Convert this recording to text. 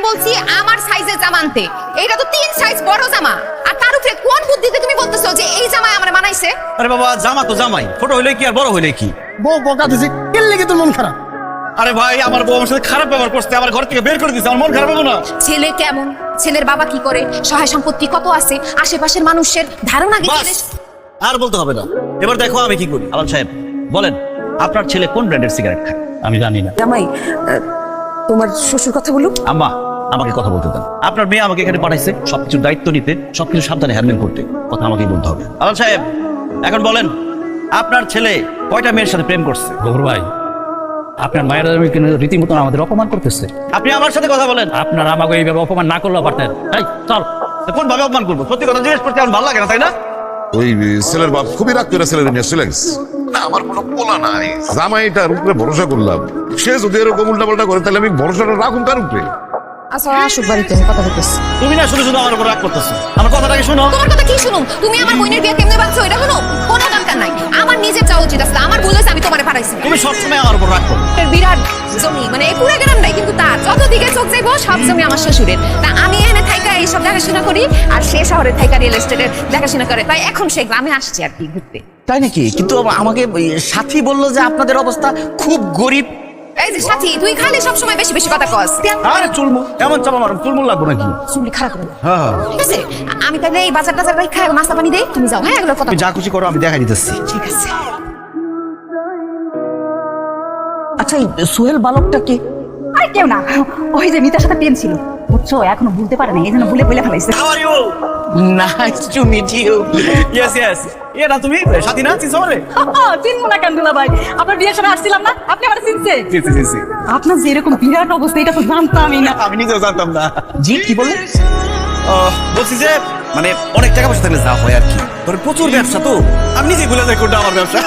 বলছি আমার সাইজের জামা আনতে, এইটা তো 3 সাইজ বড় জামা। আর তার উপরে কোন বুদ্ধিতে তুমি বলতেছো যে এই জামা আমার মানাইছে? আরে বাবা, জামা তো জামাই, ছোট হইলে কি আর বড় হইলে কি? বউ বকা দিছে, কেন লেগে তোর মন খারাপ? আরে ভাই, আমার বউ আমার সাথে খারাপ ব্যবহার করছে, আমার ঘর থেকে বের করে দিছে, আমার মন খারাপ হবে না? ছেলে কেমন, ছেলের বাবা কি করে, সহায় সম্পত্তি কত আছে, আশেপাশের মানুষের ধারণা কি? বাস, আর বলতে হবে না। এবার দেখো আমি কি করি। আলম সাহেব বলেন, আপনার ছেলে কোন ব্র্যান্ডের সিগারেট খায়? আমি জানি না। জামাই, তোমার শ্বশুর কথা বলুক। আম্মা, আমাকে কথা বলতে দেন। আপনার মেয়ে আমাকে এখানে পাঠাইছে সবকিছু দায়িত্ব নিতে, সবকিছু সাবধানে হ্যান্ডেল করতে। কথা আমাকেই বলতে হবে। আলম সাহেব এখন বলেন, আপনার ছেলে কয়টা মেয়ের সাথে প্রেম করছে? গৌর ভাই, আপনার মায়ের রীতিমতন আমাদের অপমান করতেছে। আপনি আমার সাথে কথা বলেন। আপনার আমাকে এইভাবে অপমান না করলেও পারতেন। এই চল। কোন ভাবে অপমান করবো? সত্যি কথা জিজ্ঞেস করতে আমার ভালো লাগে না, তাই না? ওই ছেলের বাপ খুবই রাগ করে ছেলের নিয়ে চলে গেছে। না, আমার কোনো পোলা নাই, জামাইটার উপরে ভরসা করলাম। সে যদি এরকম উল্টা পাল্টা করে তাহলে আমি ভরসাটা রাখুন কার উপরে? আচ্ছা আসুক বাড়িতে, কথা বলতেছি। তুমি না শুধু শুধু আমার উপর রাগ করতেছো। আমার কথাটাকে শোনো। তোমার কথা কি শুনুম? তুমি আমার বোনের বিয়ে কেমনে ভাবছো এটা শুনো, কোনো দরকার নাই। আমার নিজের যাওয়া উচিত আছে, আমার ভুল হয়েছে, আমি তোমারে পাঠাইছি। তুমি সবসময় আমার উপর রাগ করো। এর বিরাট জমি, মানে এই পুরো গ্রাম নাই, কিন্তু তার যত দিকে চোখ যাইবো সব জমি আমার শ্বশুরের। তা আমি এখানে থাইকা এইসব দেখাশোনা করি, আর সে শহরে থাইকা রিয়েল এস্টেটের দেখাশোনা করে। তাই এখন সে গ্রামে আসছে আর কি ঘুরতে। তাই নাকি? কিন্তু আমাকে সাথী বললো যে আপনাদের অবস্থা খুব গরিব। এই যে সাথী, তুই খালি সব সময় বেশি বেশি কথা কস। আরে চুলমু এমন চাপা মারুম, চুলমুল লাগবো নাকি? চুলি খারাপ করে। হ্যাঁ, ঠিক আছে, আমি তাহলে এই বাজার টাজার ভাই খাই, নাস্তা পানি দেই, তুমি যাও। হ্যাঁ, এগুলো কথা তুমি যা খুশি করো, আমি দেখাই দিতেছি। ঠিক আছে। আচ্ছা, এই সোহেল বালকটা কে? আরে কেউ না, ওই যে মিতার সাথে প্রেম ছিল, বুঝছো, এখনো ভুলতে পারে না, এই জন্য ভুলে ফেলাইছে। How are you? Nice to meet you. Yes, yes. এটা তুমি সাথী না? চিনছো আমারে? চিনবো না কান্দুলা ভাই, আপনার বিয়ের সময় আসছিলাম না, আপনি আমার চিনছে? জি। আপনার যে এরকম বিরাট অবস্থা এটা তো জানতামই না। আমি নিজেও জানতাম না। জি, কি বললেন? বলছি যে মানে অনেক টাকা পয়সা থাকলে যা হয় আর কি। তোর প্রচুর ব্যবসা তো, আমি নিজে ভুলে যাই কোনটা আমার ব্যবসা।